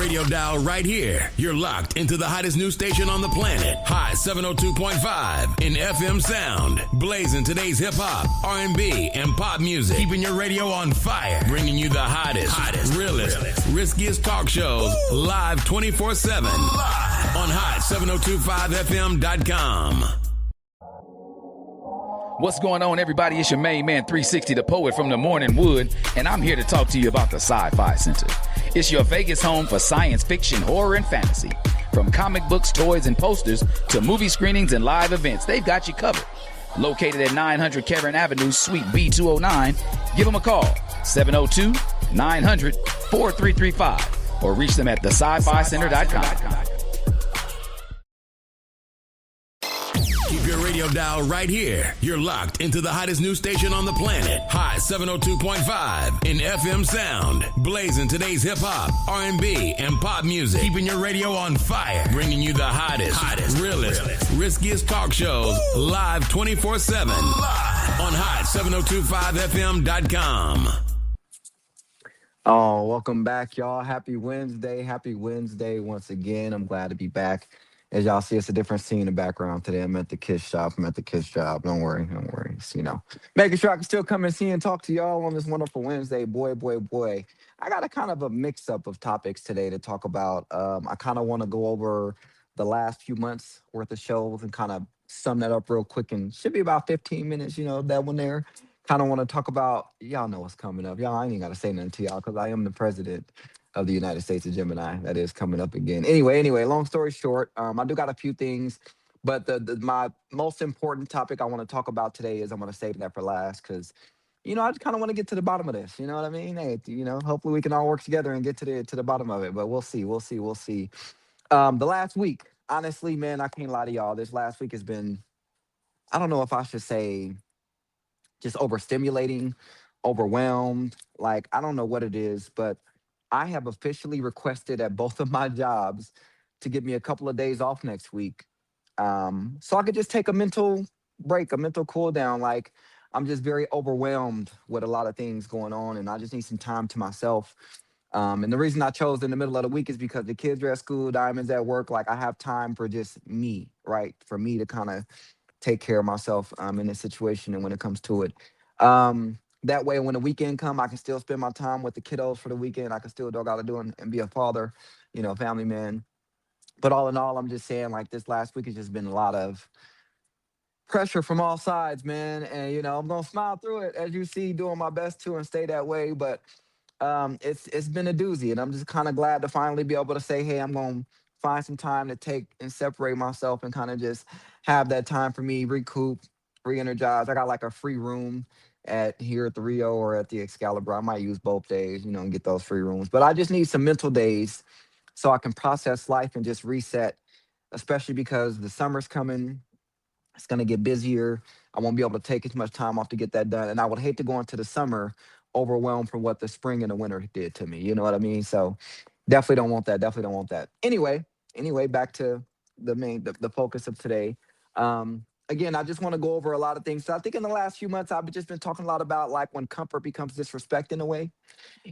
radio dial right here. You're locked into the hottest news station on the planet. Hot 702.5 in FM sound. Blazing today's hip-hop, R&B, and pop music. Keeping your radio on fire. Bringing you the hottest, realest, riskiest talk shows live 24/7 on hot7025fm.com. What's going on, everybody? It's your main man, 360, the poet from the Morning Wood, and I'm here to talk to you about the Sci-Fi Center. It's your Vegas home for science fiction, horror, and fantasy. From comic books, toys, and posters to movie screenings and live events, they've got you covered. Located at 900 Caron Avenue, Suite B209, give them a call, 702-900-4335, or reach them at thescificenter.com. Keep your radio dial right here. You're locked into the hottest news station on the planet. Hot 702.5 in FM sound. Blazing today's hip-hop, R&B, and pop music. Keeping your radio on fire. Bringing you the hottest, realest, riskiest talk shows live 24/7 on hot7025fm.com. Oh, welcome back, y'all. Happy Wednesday. Happy Wednesday once again. I'm glad to be back. As y'all see, it's a different scene in the background today. I'm at the kids shop. Don't worry. It's, making sure I can still come and see and talk to y'all on this wonderful Wednesday. Boy. I got a kind of a mix-up of topics today to talk about. I kind of want to go over the last few months worth of shows and kind of sum that up real quick. And should be about 15 minutes, that one there. Kind of want to talk about, y'all know what's coming up. Y'all, I ain't got to say nothing to y'all because I am the president of the United States of Gemini. That is coming up again. Anyway, long story short, I do got a few things, but my most important topic I want to talk about today is I'm going to save that for last because, I just kind of want to get to the bottom of this. You know what I mean? Hey, hopefully we can all work together and get to the bottom of it, but we'll see. The last week, honestly, man, I can't lie to y'all. This last week has been, I don't know if I should say just overstimulating, overwhelmed. Like, I don't know what it is, but I have officially requested at both of my jobs to give me a couple of days off next week. So I could just take a mental break, a mental cool down. Like, I'm just very overwhelmed with a lot of things going on, and I just need some time to myself. And the reason I chose in the middle of the week is because the kids are at school, Diamond's at work. Like, I have time for just me, right? For me to kind of take care of myself in this situation and when it comes to it. That way, when the weekend come, I can still spend my time with the kiddos for the weekend. I can still do what I gotta do and be a father, family man. But all in all, I'm just saying, like, this last week has just been a lot of pressure from all sides, man. And, I'm going to smile through it, as you see, doing my best to and stay that way. But it's been a doozy. And I'm just kind of glad to finally be able to say, hey, I'm going to find some time to take and separate myself and kind of just have that time for me, recoup, re-energize. I got like a free room here at the Rio or at the Excalibur. I might use both days, and get those free rooms. But I just need some mental days so I can process life and just reset, especially because the summer's coming. It's going to get busier. I won't be able to take as much time off to get that done. And I would hate to go into the summer overwhelmed from what the spring and the winter did to me. You know what I mean? So definitely don't want that. Anyway, back to the focus of today. Again, I just want to go over a lot of things. So I think in the last few months, I've just been talking a lot about like when comfort becomes disrespect in a way.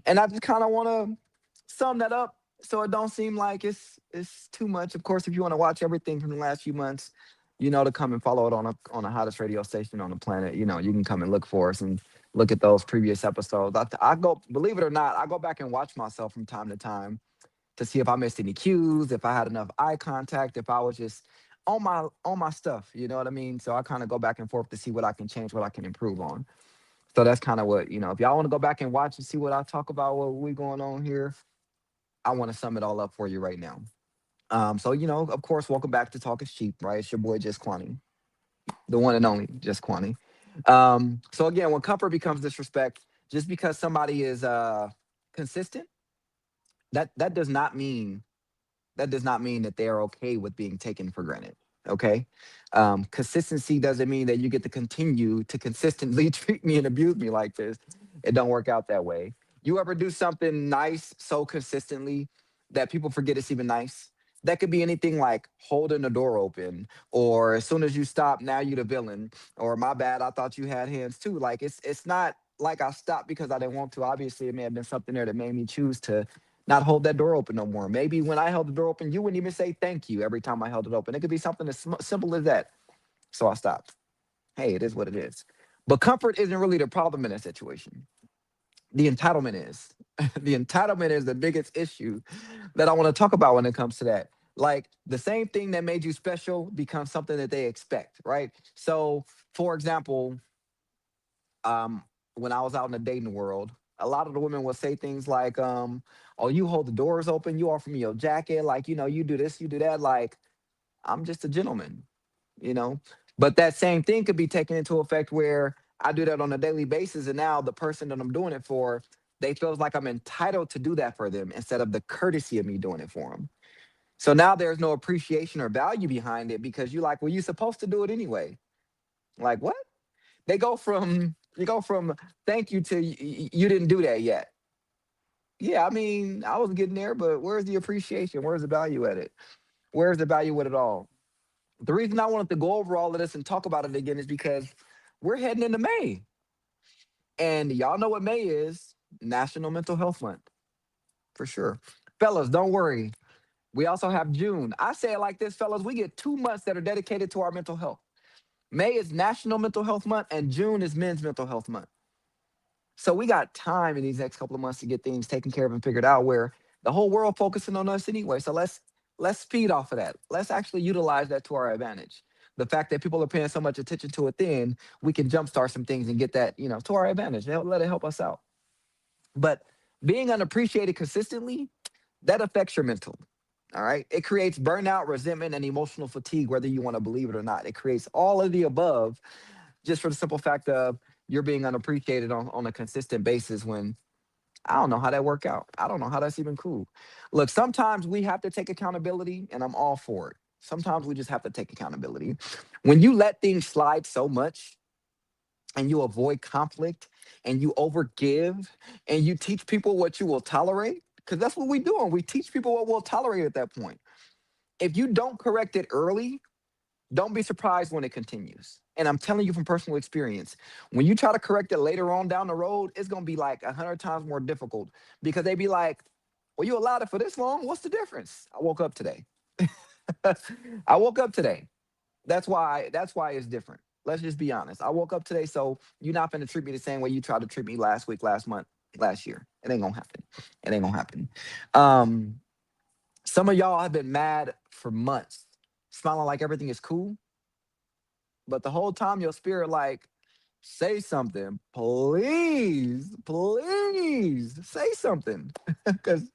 And I just kind of want to sum that up so it don't seem like it's too much. Of course, if you want to watch everything from the last few months, to come and follow it on the hottest radio station on the planet, you can come and look for us and look at those previous episodes. I go, believe it or not, I go back and watch myself from time to time to see if I missed any cues, if I had enough eye contact, if I was just on my stuff, you know what I mean? So I kind of go back and forth to see what I can change, what I can improve on. So that's kind of what, if y'all want to go back and watch and see what I talk about, what we going on here, I want to sum it all up for you right now. So, of course, welcome back to Talk is Cheap, right? It's your boy, Juss Quanni, the one and only Juss Quanni. So again, when comfort becomes disrespect, just because somebody is consistent, that does not mean that they're okay with being taken for granted. Okay. Consistency doesn't mean that you get to continue to consistently treat me and abuse me like this. It don't work out that way. You ever do something nice so consistently that people forget it's even nice? That could be anything like holding the door open, or as soon as you stop, now you the villain, or my bad, I thought you had hands too. Like it's not like I stopped because I didn't want to. Obviously, it may have been something there that made me choose to not hold that door open no more. Maybe when I held the door open, you wouldn't even say thank you every time I held it open. It could be something as simple as that. So I stopped. Hey, it is what it is. But comfort isn't really the problem in that situation. The entitlement is. The entitlement is the biggest issue that I want to talk about when it comes to that. Like the same thing that made you special becomes something that they expect, right? So, for example, um, when I was out in the dating world, a lot of the women would say things like, "Oh, you hold the doors open, you offer me your jacket, like you do this, you do that." Like I'm just a gentleman, you know. But that same thing could be taken into effect where I do that on a daily basis, and now the person that I'm doing it for, they feels like I'm entitled to do that for them instead of the courtesy of me doing it for them. So now there's no appreciation or value behind it because you like, well, you're supposed to do it anyway. Like what? They go from you go from thank you to you didn't do that yet. Yeah, I mean, I was getting there, but where's the appreciation? Where's the value at it? Where's the value with it all? The reason I wanted to go over all of this and talk about it again is because we're heading into May. And y'all know what May is, National Mental Health Month, for sure. Fellas, don't worry. We also have June. I say it like this, fellas, we get 2 months that are dedicated to our mental health. May is National Mental Health Month, and June is Men's Mental Health Month. So we got time in these next couple of months to get things taken care of and figured out where the whole world focusing on us anyway. So let's speed off of that. Let's actually utilize that to our advantage. The fact that people are paying so much attention to it, then we can jumpstart some things and get that, to our advantage. Let it help us out. But being unappreciated consistently, that affects your mental. All right. It creates burnout, resentment, and emotional fatigue, whether you want to believe it or not. It creates all of the above just for the simple fact of you're being unappreciated on a consistent basis when I don't know how that work out. I don't know how that's even cool. Look, sometimes we have to take accountability and I'm all for it. Sometimes we just have to take accountability. When you let things slide so much and you avoid conflict and you overgive and you teach people what you will tolerate, because that's what we're doing. We teach people what we'll tolerate at that point. If you don't correct it early, don't be surprised when it continues. And I'm telling you from personal experience, when you try to correct it later on down the road, it's gonna be like 100 times more difficult because they be like, "Well, you allowed it for this long. What's the difference?" I woke up today. I woke up today. That's why it's different. Let's just be honest. I woke up today, so you're not gonna treat me the same way you tried to treat me last week, last month, last year. It ain't gonna happen. It ain't gonna happen. Um, some of y'all have been mad for months, smiling like everything is cool, but the whole time your spirit like, say something, please, please say something, because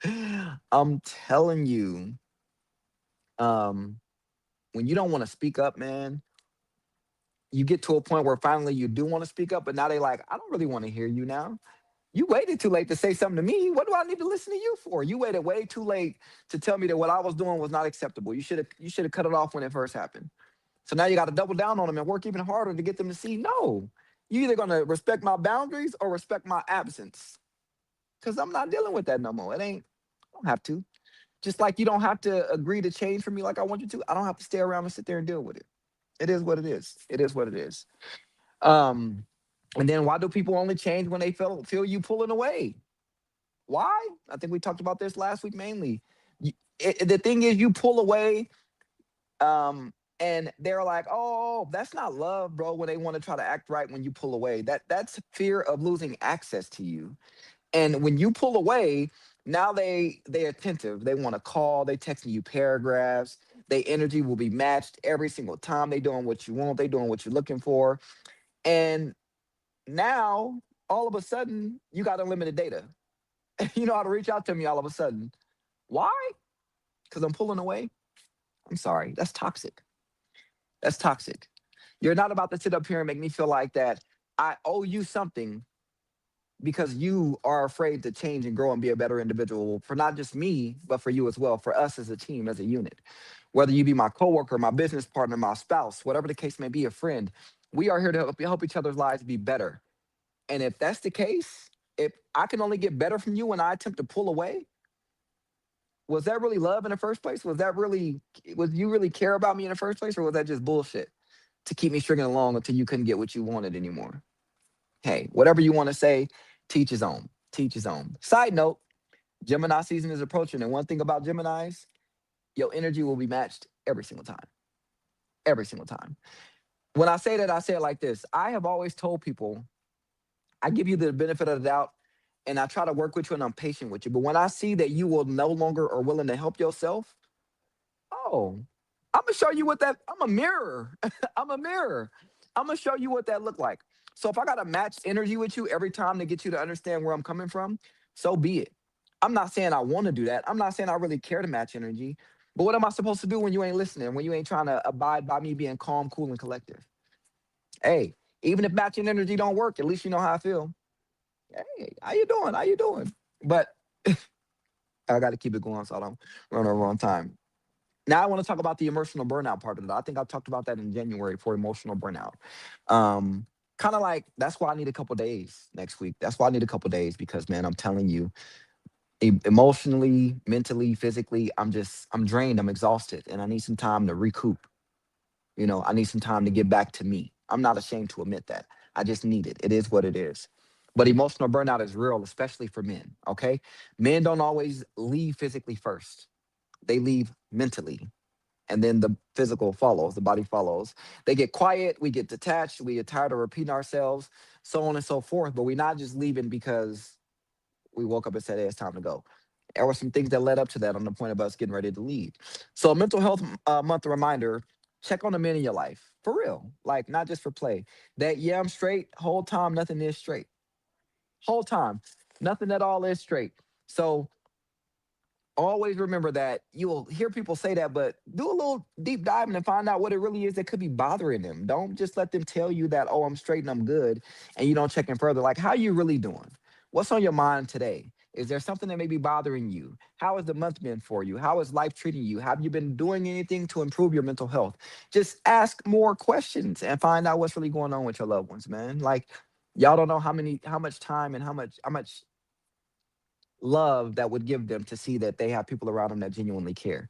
I'm telling you, um, when you don't want to speak up, man, you get to a point where finally you do want to speak up, but now they like, I don't really want to hear you now. You waited too late to say something to me. What do I need to listen to you for? You waited way too late to tell me that what I was doing was not acceptable. You should have cut it off when it first happened. So now you got to double down on them and work even harder to get them to see, no, you either going to respect my boundaries or respect my absence. Because I'm not dealing with that no more. I don't have to. Just like you don't have to agree to change for me like I want you to. I don't have to stay around and sit there and deal with it. It is what it is. It is what it is. Um, and then why do people only change when they feel you pulling away? Why? I think we talked about this last week mainly. The thing is, you pull away, and they're like, "Oh, that's not love, bro." When they want to try to act right when you pull away, that's fear of losing access to you. And when you pull away, now they attentive. They want to call. They texting you paragraphs. Their energy will be matched every single time. They doing what you want. They doing what you're looking for. And now all of a sudden you got unlimited data. You know how to reach out to me all of a sudden. Why? Because I'm pulling away. I'm sorry. That's toxic. That's toxic. You're not about to sit up here and make me feel like that I owe you something because you are afraid to change and grow and be a better individual for not just me, but for you as well, for us as a team, as a unit. Whether you be my coworker, my business partner, my spouse, whatever the case may be, a friend, we are here to help each other's lives be better. And if that's the case, if I can only get better from you when I attempt to pull away, was that really love in the first place? Was you really care about me in the first place? Or was that just bullshit to keep me stringing along until you couldn't get what you wanted anymore? Hey, whatever you want to say, teach his own. Teach his own. Side note, Gemini season is approaching. And one thing about Geminis, your energy will be matched every single time. Every single time. When I say that, I say it like this. I have always told people, I give you the benefit of the doubt and I try to work with you and I'm patient with you. But when I see that you will no longer are willing to help yourself, oh, I'm gonna show you what that. I'm a mirror. I'm a mirror. I'm gonna show you what that look like. So if I gotta match energy with you every time to get you to understand where I'm coming from, so be it. I'm not saying I want to do that. I'm not saying I really care to match energy. But what am I supposed to do when you ain't listening? When you ain't trying to abide by me being calm, cool, and collective? Hey, even if matching energy don't work, at least you know how I feel. Hey, how you doing? How you doing? But I got to keep it going so I don't run over on time. Now I want to talk about the emotional burnout part of it. I think I talked about that in January for emotional burnout. Um, Kind of like that's why I need a couple days next week. That's why I need a couple days because man, I'm telling you, emotionally, mentally, physically, I'm drained, I'm exhausted, and I need some time to recoup. I need some time to get back to me. I'm not ashamed to admit that. I just need it. It is what it is. But emotional burnout is real, especially for men. Okay. Men don't always leave physically first, they leave mentally. And then the physical follows, the body follows. They get quiet, we get detached, we get tired of repeating ourselves, so on and so forth. But we're not just leaving because we woke up and said, hey, it's time to go. There were some things that led up to that on the point of us getting ready to leave. So, a mental health month reminder, check on the men in your life for real, like not just for play. That, yeah, I'm straight, whole time, nothing is straight. Whole time, nothing at all is straight. So, always remember that you will hear people say that, but do a little deep diving and find out what it really is that could be bothering them. Don't just let them tell you that, oh, I'm straight and I'm good, and you don't check in further. Like, how you really doing? What's on your mind today? Is there something that may be bothering you? How has the month been for you? How is life treating you? Have you been doing anything to improve your mental health? Just ask more questions and find out what's really going on with your loved ones, man. Like, y'all don't know how much time and how much love that would give them to see that they have people around them that genuinely care.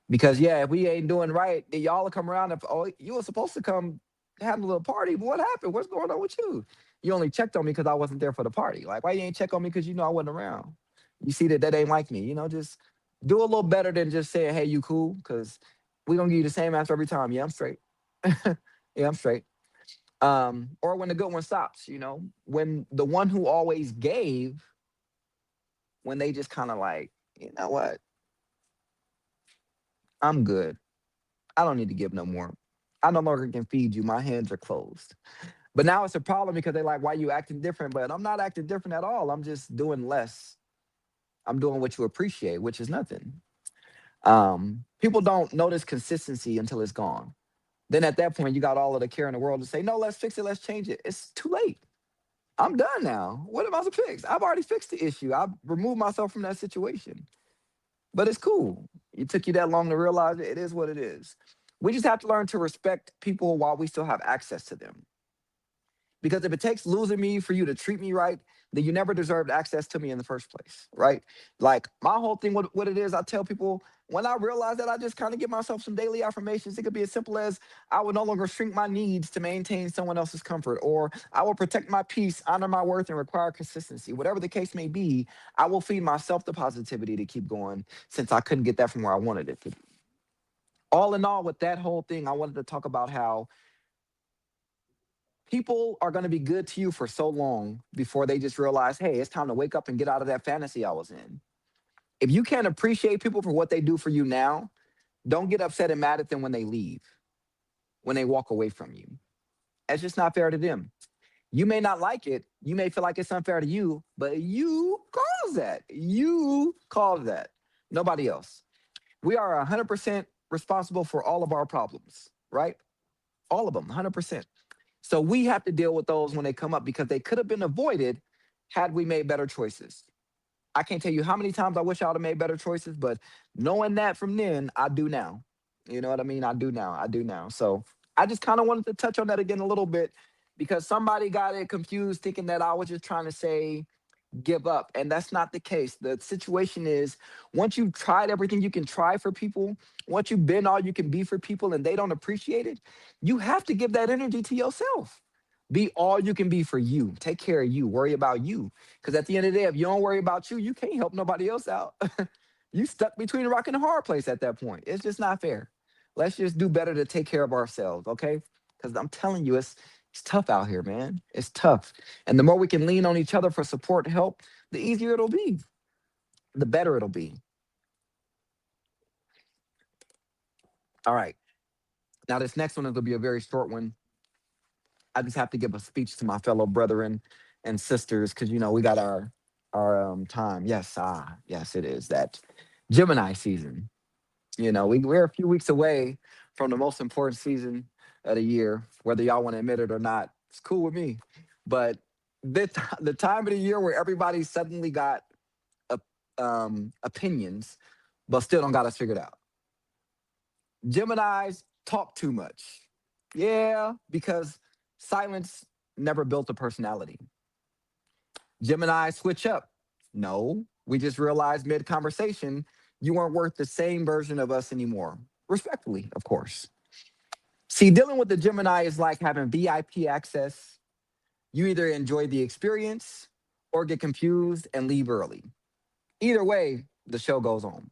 Because yeah, if we ain't doing right, then y'all will come around. If oh, you were supposed to come have a little party, but what happened? What's going on with you? You only checked on me because I wasn't there for the party. Like why you ain't check on me because you know I wasn't around? You see that ain't like me. Just do a little better than just saying, "Hey, you cool?" Because we gonna give you the same answer every time. Yeah, I'm straight. Yeah, I'm straight. Or when the good one stops. When the one who always gave, when they just kind of like, you know what? I'm good. I don't need to give no more. I no longer can feed you. My hands are closed. But now it's a problem because they're like, why you acting different? But I'm not acting different at all. I'm just doing less. I'm doing what you appreciate, which is nothing. People don't notice consistency until it's gone. Then at that point, you got all of the care in the world to say, no, let's fix it. Let's change it. It's too late. I'm done now. What am I to fix? I've already fixed the issue. I've removed myself from that situation. But it's cool. It took you that long to realize it. It is what it is. We just have to learn to respect people while we still have access to them. Because if it takes losing me for you to treat me right, then you never deserved access to me in the first place, right? Like my whole thing, what it is, I tell people when I realize that I just kind of give myself some daily affirmations. It could be as simple as I will no longer shrink my needs to maintain someone else's comfort, or I will protect my peace, honor my worth, and require consistency. Whatever the case may be, I will feed myself the positivity to keep going since I couldn't get that from where I wanted it to be. All in all, with that whole thing, I wanted to talk about how people are going to be good to you for so long before they just realize, hey, it's time to wake up and get out of that fantasy I was in. If you can't appreciate people for what they do for you now, don't get upset and mad at them when they leave, when they walk away from you. That's just not fair to them. You may not like it. You may feel like it's unfair to you, but you caused that. You caused that. Nobody else. We are 100% responsible for all of our problems, right? All of them, 100%. So we have to deal with those when they come up because they could have been avoided had we made better choices. I can't tell you how many times I wish I would have made better choices, but knowing that from then, I do now. You know what I mean? I do now. I do now. So I just kind of wanted to touch on that again a little bit because somebody got it confused thinking that I was just trying to say give up. And that's not the case. The situation is once you've tried everything you can try for people, once you've been all you can be for people and they don't appreciate it, you have to give that energy to yourself. Be all you can be for you. Take care of you. Worry about you. Because at the end of the day, if you don't worry about you, you can't help nobody else out. You stuck between a rock and a hard place at that point. It's just not fair. Let's just do better to take care of ourselves, okay? Because I'm telling you, it's tough out here, man. It's tough. And the more we can lean on each other for support and help, the easier it'll be, the better it'll be. All right. Now, this next one is going to be a very short one. I just have to give a speech to my fellow brethren and sisters because we got our time. Yes, yes, it is that Gemini season. We're a few weeks away from the most important season of the year, whether y'all want to admit it or not. It's cool with me. But the time of the year where everybody suddenly got opinions, but still don't got us figured out. Geminis talk too much. Yeah, because silence never built a personality. Gemini switch up. No, we just realized mid conversation you weren't worth the same version of us anymore. Respectfully, of course. See, dealing with the Gemini is like having VIP access. You either enjoy the experience or get confused and leave early. Either way, the show goes on.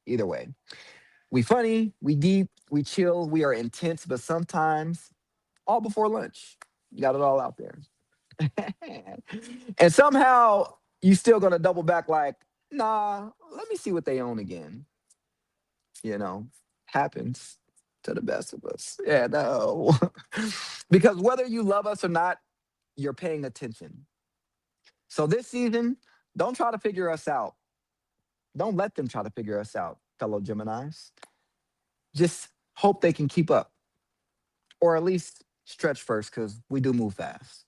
Either way. We funny, we deep, we chill, we are intense, but sometimes all before lunch. You got it all out there. And somehow you still gonna double back like, nah, let me see what they own again. You know, happens to the best of us. Yeah, no. Because whether you love us or not, you're paying attention. So this season, don't try to figure us out. Don't let them try to figure us out, fellow Geminis. Just hope they can keep up. Or at least stretch first, because we do move fast.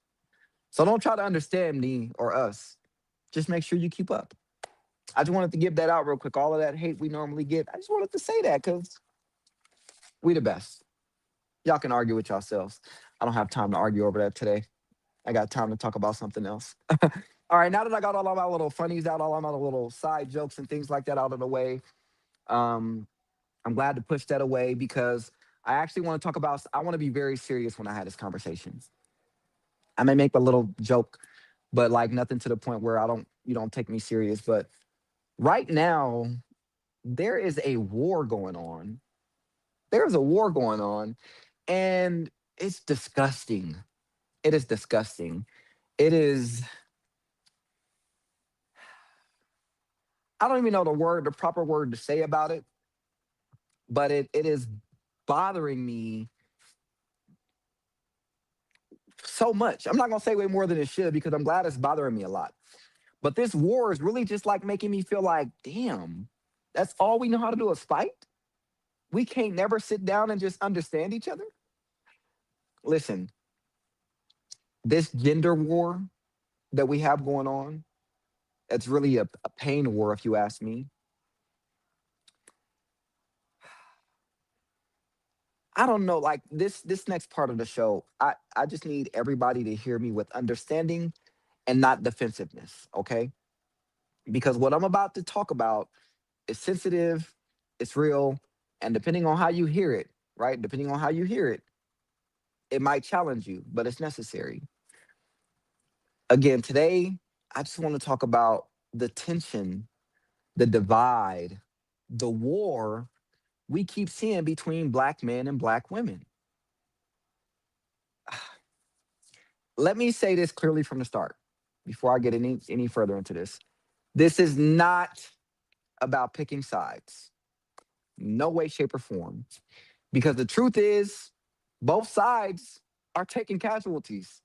So don't try to understand me or us. Just make sure you keep up. I just wanted to give that out real quick. All of that hate we normally get. I just wanted to say that because we the best. Y'all can argue with yourselves. I don't have time to argue over that today. I got time to talk about something else. All right, now that I got all of my little funnies out, all of my little side jokes and things like that out of the way, um, I'm glad to push that away because I actually want to talk about, I want to be very serious when I had this conversation. I may make a little joke, but like nothing to the point where you don't take me serious. But right now, there is a war going on. There's a war going on, and it's disgusting. It is disgusting. It is, I don't even know the proper word to say about it, but it is bothering me so much. I'm not gonna say way more than it should because I'm glad it's bothering me a lot. But this war is really just like making me feel like, damn, that's all we know how to do is fight. We can't never sit down and just understand each other. Listen, this gender war that we have going on, it's really a pain war, if you ask me. I don't know, like this next part of the show, I just need everybody to hear me with understanding and not defensiveness, okay? Because what I'm about to talk about is sensitive, it's real, and depending on how you hear it, right? Depending on how you hear it, it might challenge you, but it's necessary. Again, today, I just want to talk about the tension, the divide, the war we keep seeing between black men and black women. Let me say this clearly from the start before I get any further into this. This is not about picking sides. No way, shape, or form. Because the truth is, both sides are taking casualties.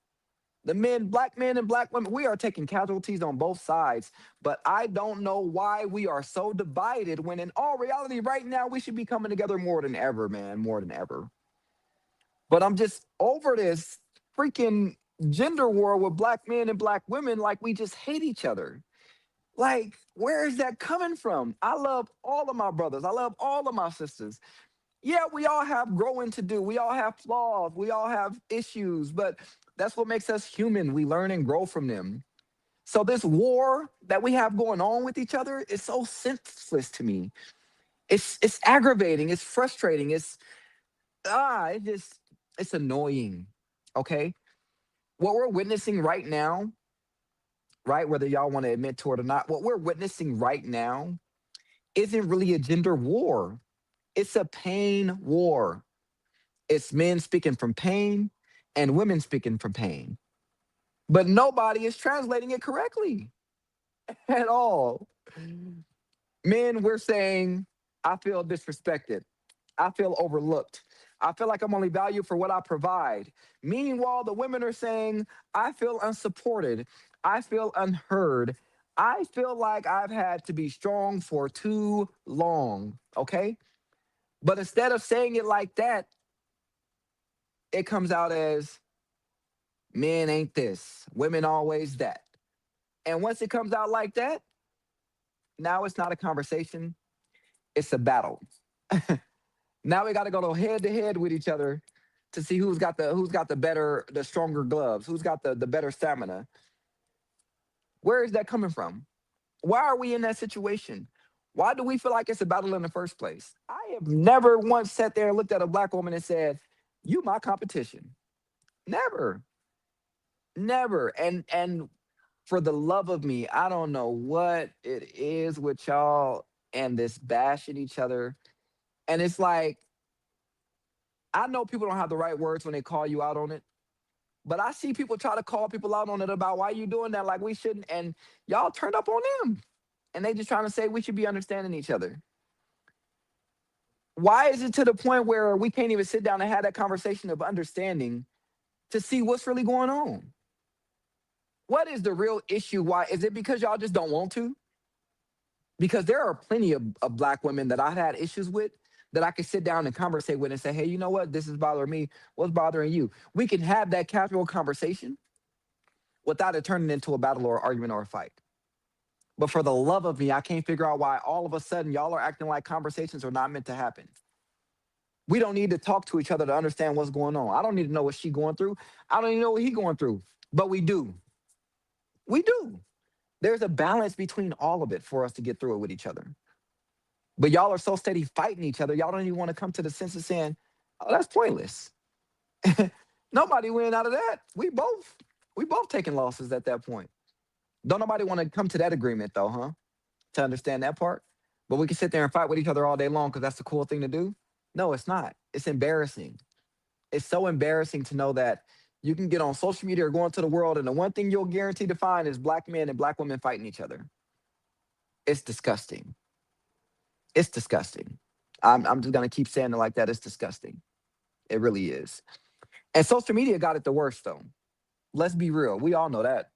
The black men and black women, we are taking casualties on both sides. But I don't know why we are so divided when in all reality, right now, we should be coming together more than ever, man, more than ever. But I'm just over this freaking gender war with black men and black women like we just hate each other. Like, where is that coming from? I love all of my brothers. I love all of my sisters. Yeah, we all have growing to do. We all have flaws. We all have issues, but that's what makes us human. We learn and grow from them. So this war that we have going on with each other is so senseless to me. It's aggravating. It's frustrating. It's annoying. Okay. What we're witnessing right now, right, whether y'all want to admit to it or not, what we're witnessing right now isn't really a gender war. It's a pain war. It's men speaking from pain and women speaking from pain. But nobody is translating it correctly at all. Men, we're saying, I feel disrespected. I feel overlooked. I feel like I'm only valued for what I provide. Meanwhile, the women are saying, I feel unsupported. I feel unheard. I feel like I've had to be strong for too long. Okay. But instead of saying it like that, it comes out as men ain't this, women always that. And once it comes out like that, now it's not a conversation, it's a battle. Now we got to go head to head with each other to see who's got the better, the stronger gloves, who's got the better stamina. Where is that coming from? Why are we in that situation? Why do we feel like it's a battle in the first place? I have never once sat there and looked at a black woman and said, "You my competition." Never, never. And for the love of me, I don't know what it is with y'all and this bashing each other. And it's like, I know people don't have the right words when they call you out on it, but I see people try to call people out on it about why you doing that, like we shouldn't. And y'all turned up on them. And they just trying to say we should be understanding each other. Why is it to the point where we can't even sit down and have that conversation of understanding to see what's really going on? What is the real issue? Why is it because y'all just don't want to? Because there are plenty of black women that I've had issues with that I could sit down and conversate with and say, hey, you know what? This is bothering me. What's bothering you? We can have that casual conversation without it turning into a battle or argument or a fight. But for the love of me, I can't figure out why all of a sudden y'all are acting like conversations are not meant to happen. We don't need to talk to each other to understand what's going on. I don't need to know what she's going through. I don't even know what he's going through. But we do. We do. There's a balance between all of it for us to get through it with each other. But y'all are so steady fighting each other, y'all don't even want to come to the sense of saying, oh, that's pointless. Nobody win out of that. We both taking losses at that point. Don't nobody want to come to that agreement though, huh? To understand that part. But we can sit there and fight with each other all day long because that's the cool thing to do. No, it's not. It's embarrassing. It's so embarrassing to know that you can get on social media or go into the world, and the one thing you'll guarantee to find is black men and black women fighting each other. It's disgusting. It's disgusting. I'm just gonna keep saying it like that. It's disgusting. It really is. And social media got it the worst though. Let's be real. We all know that.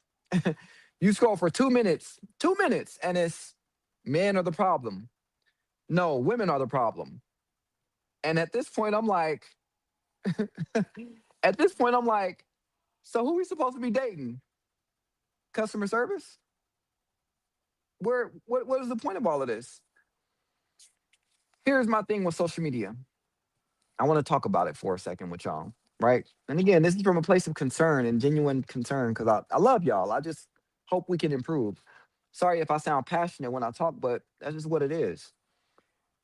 You scroll for 2 minutes, and it's men are the problem. No, women are the problem. And at this point, I'm like, at this point, I'm like, so who we supposed to be dating? Customer service? What is the point of all of this? Here's my thing with social media. I want to talk about it for a second with y'all, right? And again, this is from a place of concern and genuine concern because I love y'all. I just hope we can improve. Sorry if I sound passionate when I talk, but that's just what it is.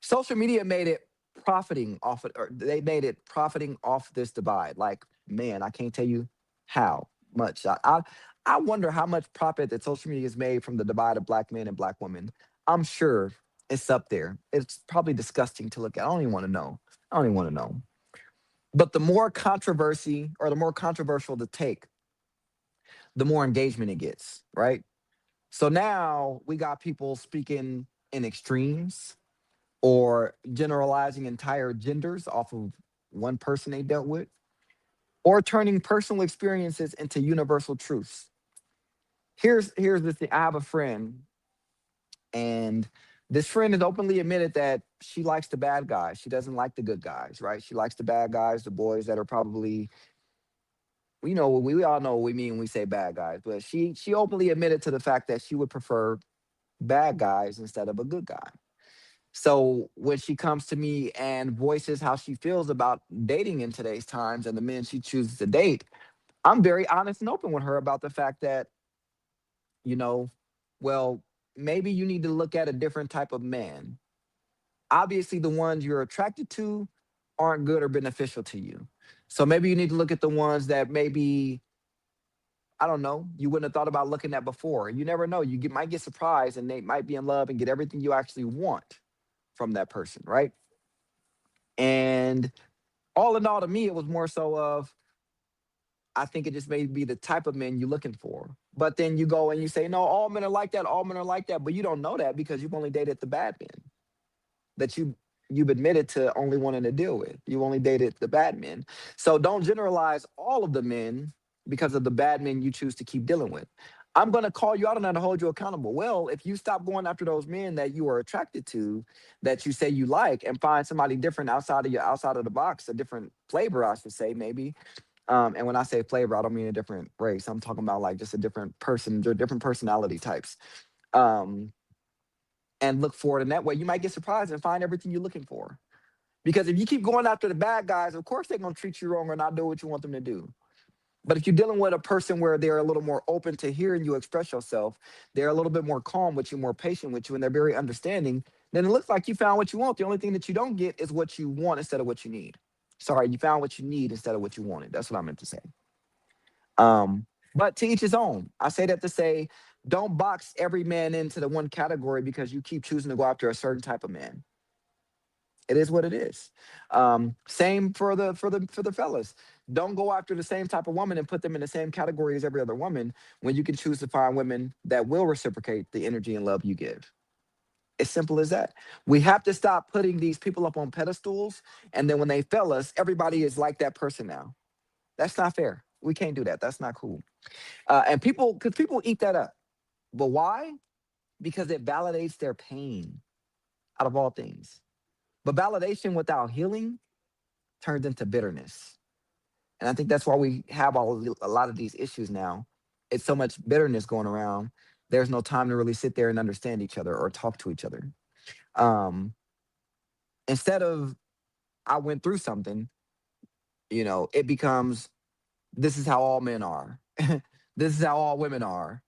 Social media made it profiting off it, or they made it profiting off this divide. Like, man, I can't tell you how much. I wonder how much profit that social media has made from the divide of black men and black women. I'm sure it's up there. It's probably disgusting to look at. I don't even want to know. I don't even want to know. But the more controversy or the more controversial the take, the more engagement it gets, right? So now we got people speaking in extremes or generalizing entire genders off of one person they dealt with, or turning personal experiences into universal truths. Here's the thing. I have a friend, and this friend has openly admitted that she likes the bad guys. She doesn't like the good guys, right? She likes the bad guys, the boys that are probably, we all know what we mean when we say bad guys, but she openly admitted to the fact that she would prefer bad guys instead of a good guy. So when she comes to me and voices how she feels about dating in today's times and the men she chooses to date, I'm very honest and open with her about the fact that, you know, well, maybe you need to look at a different type of man. Obviously, the ones you're attracted to aren't good or beneficial to you. So maybe you need to look at the ones that maybe I don't know, you wouldn't have thought about looking at before. You never know. Might get surprised and they might be in love and get everything you actually want from that person, right? And all in all, to me, it was more so of, I think it just may be the type of men you're looking for. But then you go and you say, no, all men are like that. All men are like that. But you don't know that because you've only dated the bad men that you've admitted to only wanting to deal with. You only dated the bad men. So don't generalize all of the men because of the bad men you choose to keep dealing with. I'm going to call you out on that and hold you accountable. Well, if you stop going after those men that you are attracted to, that you say you like, and find somebody different outside of the box, a different flavor, I should say, maybe. And when I say flavor, I don't mean a different race. I'm talking about like just a different person, different personality types. Um, and look for it in that way, you might get surprised and find everything you're looking for. Because if you keep going after the bad guys, of course they're gonna treat you wrong or not do what you want them to do. But if you're dealing with a person where they're a little more open to hearing you express yourself, they're a little bit more calm with you, more patient with you, and they're very understanding, then it looks like you found what you want. The only thing that you don't get is what you want instead of what you need. Sorry, you found what you need instead of what you wanted. That's what I meant to say. Um, but to each his own. I say that to say, don't box every man into the one category because you keep choosing to go after a certain type of man. It is what it is. Same for the fellas. Don't go after the same type of woman and put them in the same category as every other woman when you can choose to find women that will reciprocate the energy and love you give. As simple as that. We have to stop putting these people up on pedestals, and then when they fail us, everybody is like that person now. That's not fair. We can't do that. That's not cool. And because people eat that up. But why? Because it validates their pain out of all things. But validation without healing turns into bitterness. And I think that's why we have a lot of these issues now. It's so much bitterness going around. There's no time to really sit there and understand each other or talk to each other. Um, Instead of, I went through something, it becomes, this is how all men are. This is how all women are.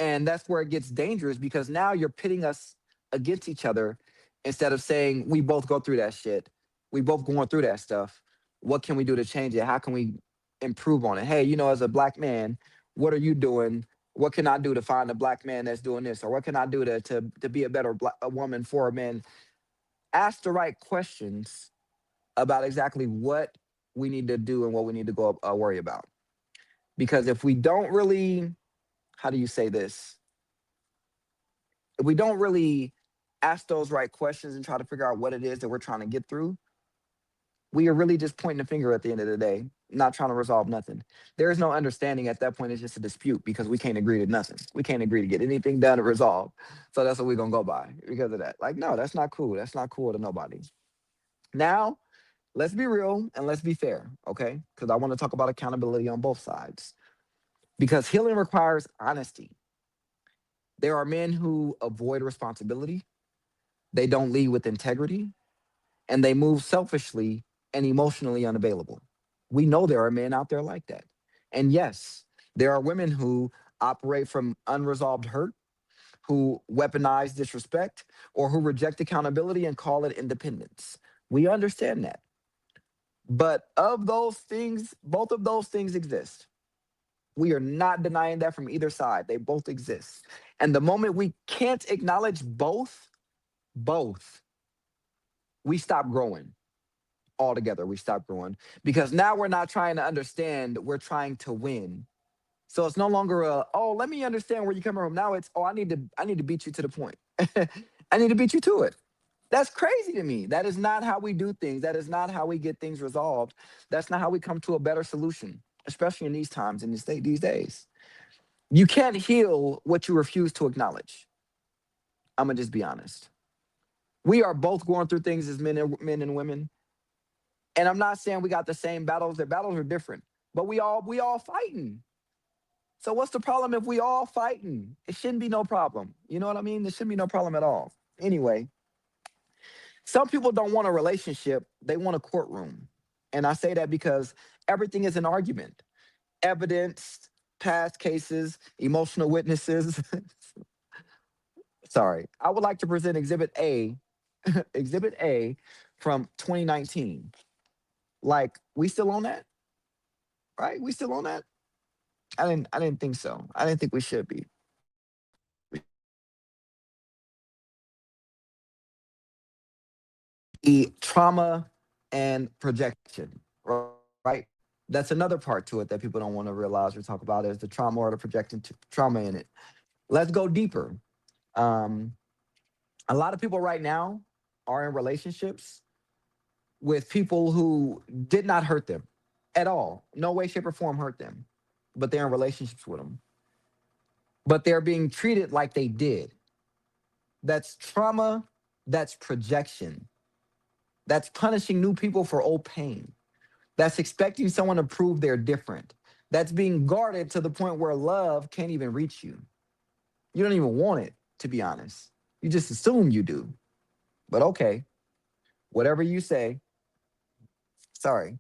And that's where it gets dangerous because now you're pitting us against each other instead of saying we both go through that shit. We both going through that stuff. What can we do to change it? How can we improve on it? Hey, as a black man, what are you doing? What can I do to find a black man that's doing this? Or what can I do to be a better a woman for a man? Ask the right questions about exactly what we need to do and what we need to go worry about. Because if we don't really, how do you say this? If we don't really ask those right questions and try to figure out what it is that we're trying to get through, we are really just pointing a finger at the end of the day, not trying to resolve nothing. There is no understanding at that point. It's just a dispute because we can't agree to nothing. We can't agree to get anything done or resolved. So that's what we're going to go by because of that. Like, no, that's not cool. That's not cool to nobody. Now, let's be real and let's be fair, okay? Because I want to talk about accountability on both sides. Because healing requires honesty. There are men who avoid responsibility, they don't lead with integrity, and they move selfishly and emotionally unavailable. We know there are men out there like that. And yes, there are women who operate from unresolved hurt, who weaponize disrespect, or who reject accountability and call it independence. We understand that. But of those things, both of those things exist. We are not denying that from either side. They both exist. And the moment we can't acknowledge both, we stop growing altogether. We stop growing because now we're not trying to understand. We're trying to win. So it's no longer let me understand where you're coming from. Now it's, I need to beat you to the point. I need to beat you to it. That's crazy to me. That is not how we do things. That is not how we get things resolved. That's not how we come to a better solution, especially in these times, in these days. You can't heal what you refuse to acknowledge. I'm gonna just be honest. We are both going through things as men and women. And I'm not saying we got the same battles. Their battles are different, but we all fighting. So what's the problem if we all fighting? It shouldn't be no problem. You know what I mean? There shouldn't be no problem at all. Anyway, some people don't want a relationship. They want a courtroom. And I say that because everything is an argument. Evidence, past cases, emotional witnesses. Sorry. I would like to present Exhibit A, Exhibit A from 2019. Like, we still on that? Right? We still on that? I didn't think so. I didn't think we should be. The trauma and projection, right? That's another part to it that people don't want to realize or talk about is the trauma or the projecting trauma in it. Let's go deeper. Um, a lot of people right now are in relationships with people who did not hurt them at all. No way, shape, or form hurt them, but they're in relationships with them. But they're being treated like they did. That's trauma. That's projection. That's punishing new people for old pain. That's expecting someone to prove they're different. That's being guarded to the point where love can't even reach you. You don't even want it, to be honest. You just assume you do. But okay, whatever you say, sorry.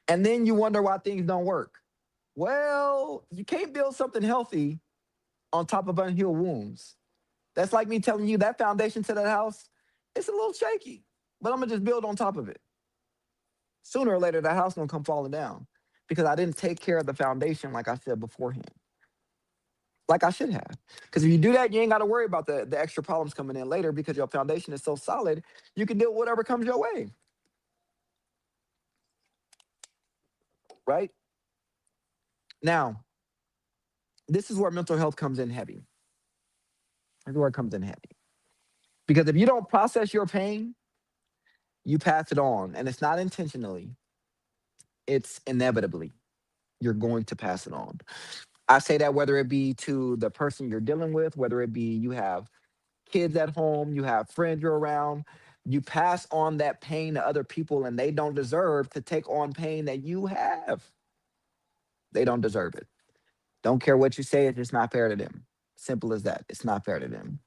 And then you wonder why things don't work. Well, you can't build something healthy on top of unhealed wounds. That's like me telling you that foundation to that house, it's a little shaky, but I'm gonna just build on top of it. Sooner or later, that house gonna come falling down because I didn't take care of the foundation like I said beforehand, like I should have. Because if you do that, you ain't got to worry about the extra problems coming in later because your foundation is so solid, you can deal with whatever comes your way, right? Now, this is where mental health comes in heavy. This is where it comes in heavy. Because if you don't process your pain, you pass it on. And it's not intentionally, it's inevitably. You're going to pass it on. I say that whether it be to the person you're dealing with, whether it be you have kids at home, you have friends you're around, you pass on that pain to other people and they don't deserve to take on pain that you have. They don't deserve it. Don't care what you say, it's just not fair to them. Simple as that. It's not fair to them.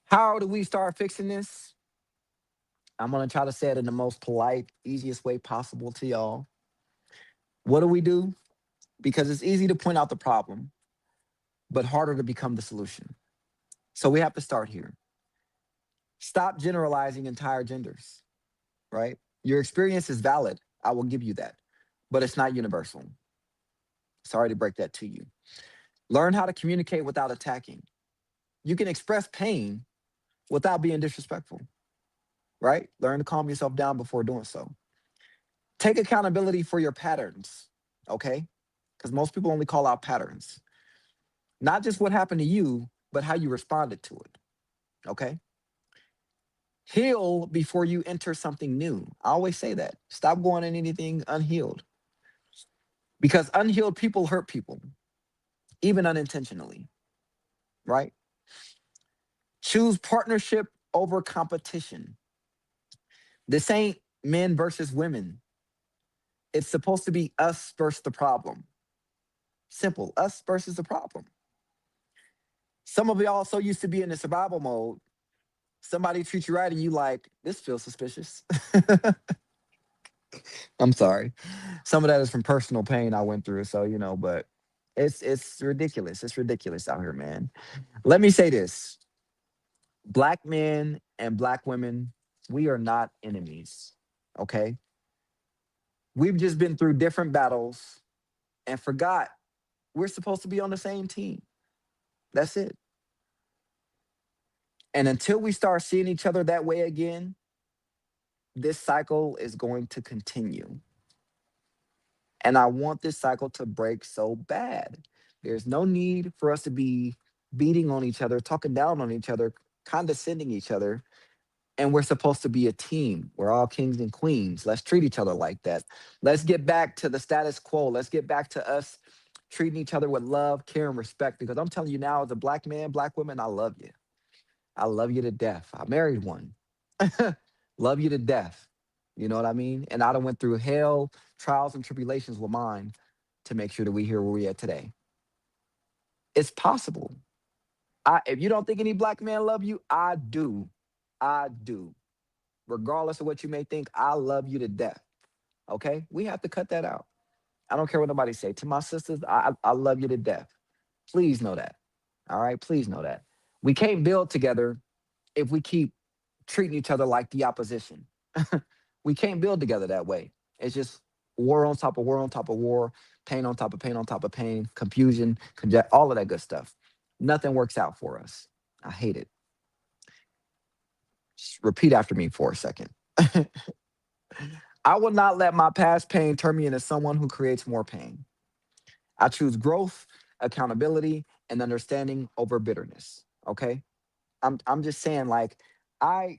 How do we start fixing this? I'm going to try to say it in the most polite, easiest way possible to y'all. What do we do? Because it's easy to point out the problem, but harder to become the solution. So we have to start here. Stop generalizing entire genders, right? Your experience is valid. I will give you that, but it's not universal. Sorry to break that to you. Learn how to communicate without attacking. You can express pain without being disrespectful, right? Learn to calm yourself down before doing so. Take accountability for your patterns, okay? Because most people only call out patterns, not just what happened to you, but how you responded to it, okay? Heal before you enter something new. I always say that. Stop going in anything unhealed because unhealed people hurt people, even unintentionally, right? Choose partnership over competition. This ain't men versus women. It's supposed to be us versus the problem. Simple, us versus the problem. Some of y'all so used to be in the survival mode, somebody treats you right and you like, this feels suspicious. I'm sorry. Some of that is from personal pain I went through. So, but it's ridiculous. It's ridiculous out here, man. Let me say this. Black men and black women, we are not enemies. Okay. We've just been through different battles and forgot we're supposed to be on the same team. That's it. And until we start seeing each other that way again, this cycle is going to continue. And I want this cycle to break so bad. There's no need for us to be beating on each other, talking down on each other, condescending each other. And we're supposed to be a team. We're all kings and queens. Let's treat each other like that. Let's get back to the status quo. Let's get back to us treating each other with love, care, and respect. Because I'm telling you now, as a black man, black woman, I love you. I love you to death. I married one. Love you to death. You know what I mean? And I done went through hell, trials, and tribulations with mine to make sure that we here where we at today. It's possible. If you don't think any black man love you, I do. I do. Regardless of what you may think, I love you to death. Okay? We have to cut that out. I don't care what nobody say. To my sisters, I love you to death. Please know that. All right? Please know that. We can't build together if we keep treating each other like the opposition. We can't build together that way. It's just war on top of war on top of war, pain on top of pain on top of pain, confusion, all of that good stuff. Nothing works out for us. I hate it. Just repeat after me for a second. I will not let my past pain turn me into someone who creates more pain. I choose growth, accountability, and understanding over bitterness. Okay? I'm just saying, like, I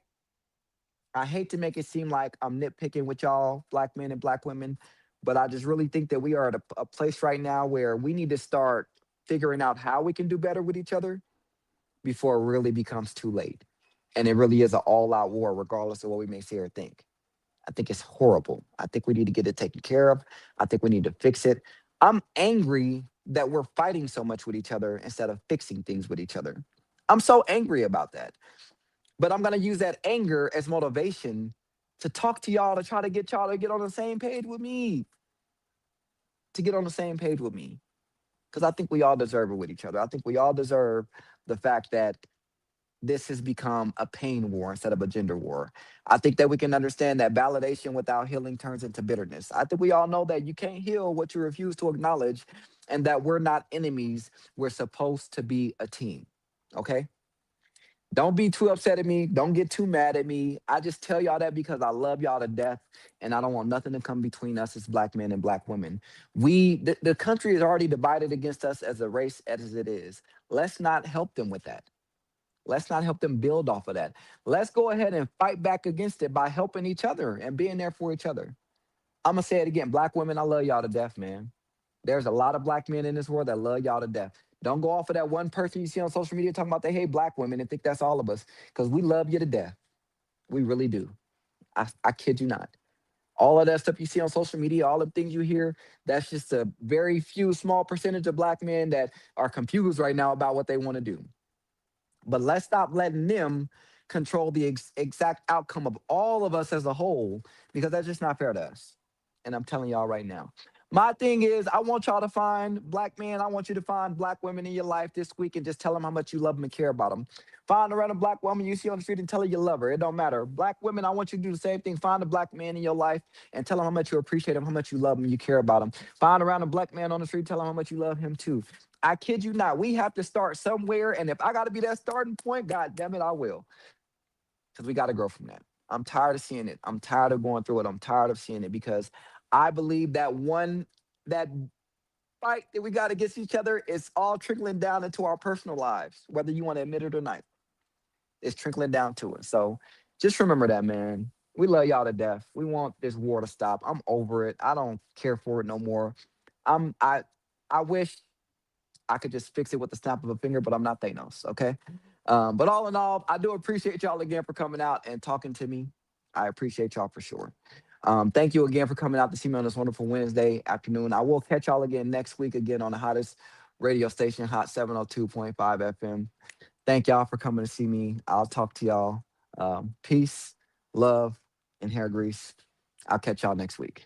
I hate to make it seem like I'm nitpicking with y'all, black men and black women, but I just really think that we are at a place right now where we need to start figuring out how we can do better with each other before it really becomes too late. And it really is an all out war, regardless of what we may say or think. I think it's horrible. I think we need to get it taken care of. I think we need to fix it. I'm angry that we're fighting so much with each other instead of fixing things with each other. I'm so angry about that. But I'm going to use that anger as motivation to talk to y'all, to try to get y'all to get on the same page with me. To get on the same page with me. Because I think we all deserve it with each other. I think we all deserve the fact that this has become a pain war instead of a gender war. I think that we can understand that validation without healing turns into bitterness. I think we all know that you can't heal what you refuse to acknowledge, and that we're not enemies. We're supposed to be a team. Okay? Don't be too upset at me. Don't get too mad at me. I just tell y'all that because I love y'all to death, and I don't want nothing to come between us as black men and black women. The country is already divided against us as a race as it is. Let's not help them with that. Let's not help them build off of that. Let's go ahead and fight back against it by helping each other and being there for each other. I'm going to say it again. Black women, I love y'all to death, man. There's a lot of black men in this world that love y'all to death. Don't go off of that one person you see on social media talking about they hate black women and think that's all of us, because we love you to death. We really do. I kid you not. All of that stuff you see on social media, all the things you hear, that's just a very few small percentage of black men that are confused right now about what they want to do. But let's stop letting them control the exact outcome of all of us as a whole, because that's just not fair to us. And I'm telling y'all right now. My thing is, I want y'all to find black men. I want you to find black women in your life this week and just tell them how much you love them and care about them. Find a random black woman you see on the street and tell her you love her. It don't matter. Black women, I want you to do the same thing. Find a black man in your life and tell him how much you appreciate him, how much you love him, you care about him. Find a random black man on the street, tell him how much you love him too. I kid you not. We have to start somewhere, and if I got to be that starting point, God damn it, I will. Because we got to grow from that. I'm tired of seeing it. I'm tired of going through it. I'm tired of seeing it, because I believe that that fight that we got against each other is all trickling down into our personal lives, whether you want to admit it or not. It's trickling down to it. So just remember that, man. We love y'all to death. We want this war to stop. I'm over it. I don't care for it no more. I wish I could just fix it with the snap of a finger, but I'm not Thanos, okay? But all in all, I do appreciate y'all again for coming out and talking to me. I appreciate y'all for sure. Thank you again for coming out to see me on this wonderful Wednesday afternoon. I will catch y'all again next week, again on the hottest radio station, Hot 702.5 FM. Thank y'all for coming to see me. I'll talk to y'all. Peace, love, and hair grease. I'll catch y'all next week.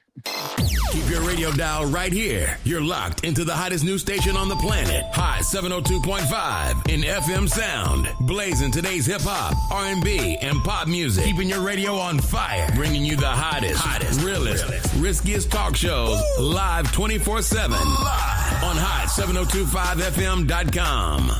Keep your radio dial right here. You're locked into the hottest news station on the planet. Hot 702.5 in FM sound. Blazing today's hip hop, R&B, and pop music. Keeping your radio on fire. Bringing you the hottest, realest, riskiest talk shows live 24/7 on hot 702.5fm.com.